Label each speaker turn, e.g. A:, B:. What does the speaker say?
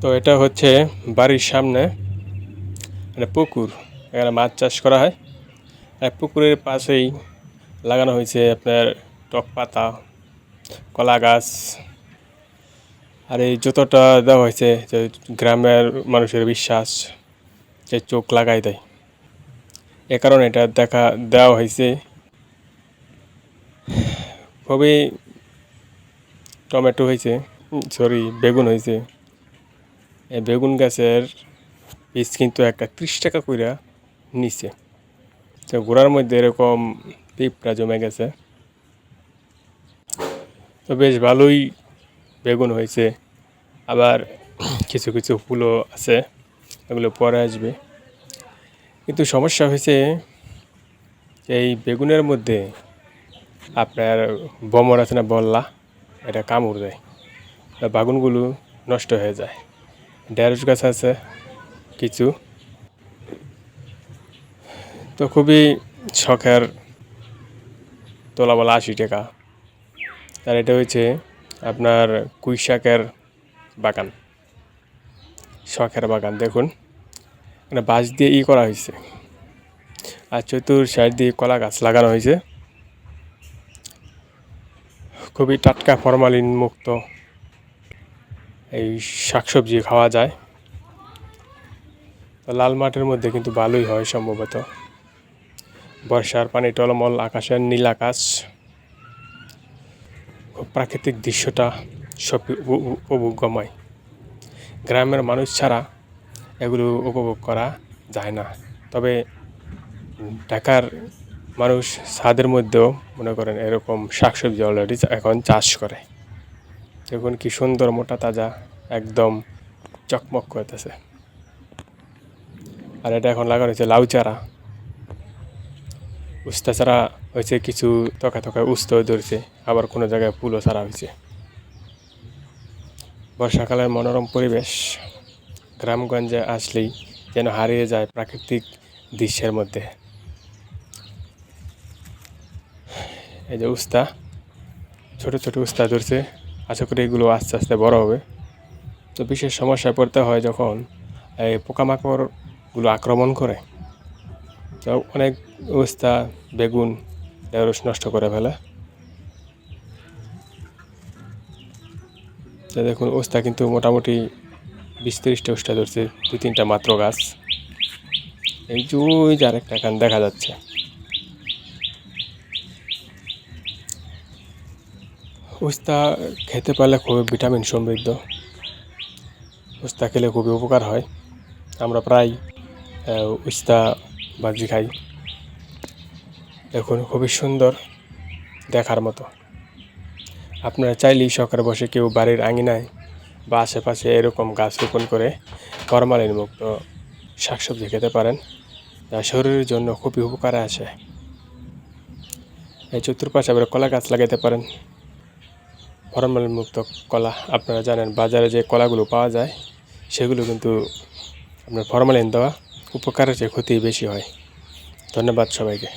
A: তো এটা হচ্ছে বাড়ির সামনে মানে পুকুর, এখানে মাছ চাষ করা হয়। আর পুকুরের পাশেই লাগানো হয়েছে আপনার টক পাতা, কলা গাছ। আর এই জুতোটা দেওয়া হয়েছে যে গ্রামের মানুষের বিশ্বাস যে চোখ লাগাই দেয়, এ কারণে এটা দেওয়া হয়েছে। খুবই টমেটো হয়েছে, সরি বেগুন হয়েছে। এই বেগুন গাছের পিস কিন্তু একটা 30 টাকা কইরা নিচে। তো গোড়ার মধ্যে এরকম পিঁপড়া জমে গেছে। তো বেশ ভালোই বেগুন হয়েছে, আবার কিছু কিছু ফুলও আছে, এগুলো পরে আসবে। কিন্তু সমস্যা হয়েছে এই বেগুনের মধ্যে আপনার বমর আছে না, বল্লা, এটা কামড় দেয়, বাগুনগুলো নষ্ট হয়ে যায়। ঢেঁড়স গাছ আছে কিছু। তো খুবই শখের, তোলা বলা 80 টাকা। আর এটা হচ্ছে আপনার কুইশাকের বাগান, শখের বাগান। দেখুন মানে বাঁশ দিয়ে করা হয়েছে, আর চতুর সাইড দিয়ে কলা গাছ লাগানো হয়েছে। খুবই টাটকা ফরমালিন মুক্ত এই শাকসবজি খাওয়া যায়। তো লাল মাটির মধ্যে কিন্তু ভালোই হয় সম্ভবত। বর্ষার পানি টলমল, আকাশের নীল আকাশ, খুব প্রাকৃতিক দৃশ্যটা সব উপভোগ্যময়। গ্রামের মানুষ ছাড়া এগুলো উপভোগ করা যায় না। তবে ঢাকার মানুষ ছাদের মধ্যেও মনে করেন এরকম শাকসবজি অলরেডি এখন চাষ করে। দেখুন কি সুন্দর মোটা তাজা, একদম চকমক করতেছে। আর এটা এখন লাগানো হয়েছে লাউ চারা, উস্তা চারা হয়েছে, কিছু তকা তকা উস্তাও ধরছে, আবার কোনো জায়গায় ফুলও চারা হয়েছে। বর্ষাকালের মনোরম পরিবেশ, গ্রামগঞ্জে আসলেই যেন হারিয়ে যায় প্রাকৃতিক দৃশ্যের মধ্যে। এই যে উস্তা, ছোট ছোট উস্তা ধরছে, আশা করি এগুলো আস্তে আস্তে বড় হবে। তো বিশেষ সমস্যায় পড়তে হয় যখন এই পোকামাকড়গুলো আক্রমণ করে। তো অনেক উস্তা, বেগুন, ঢেঁড়স নষ্ট করে ফেলে। তো দেখুন উস্তা কিন্তু মোটামুটি 20-30টা উস্তা ধরছে, 2-3টা মাত্র গাছ। এই যে ওই যে আরেকটা এখানে দেখা যাচ্ছে। উস্তা খেতে পারলে খুবই ভিটামিন সমৃদ্ধ, উস্তা খেলে খুবই উপকার হয়। আমরা প্রায় উস্তা ভাজি খাই। দেখুন খুবই সুন্দর, দেখার মতো। আপনারা চাইলেই সকালে বসে কেউ বাড়ির আঙিনায় বা আশেপাশে এরকম গাছ রোপণ করে ফরমালিন মুক্ত শাকসবজি খেতে পারেন, যা শরীরের জন্য খুবই উপকারে আসে। এই চতুর্পাশে আবার কলা গাছ লাগাতে পারেন, ফরমালিন মুক্ত কলা। আপনারা জানেন বাজারে যে কলাগুলো পাওয়া যায় সেগুলো কিন্তু আপনার ফরমালিন দেওয়া, উপকারের চেয়ে ক্ষতি বেশি হয়। ধন্যবাদ সবাইকে।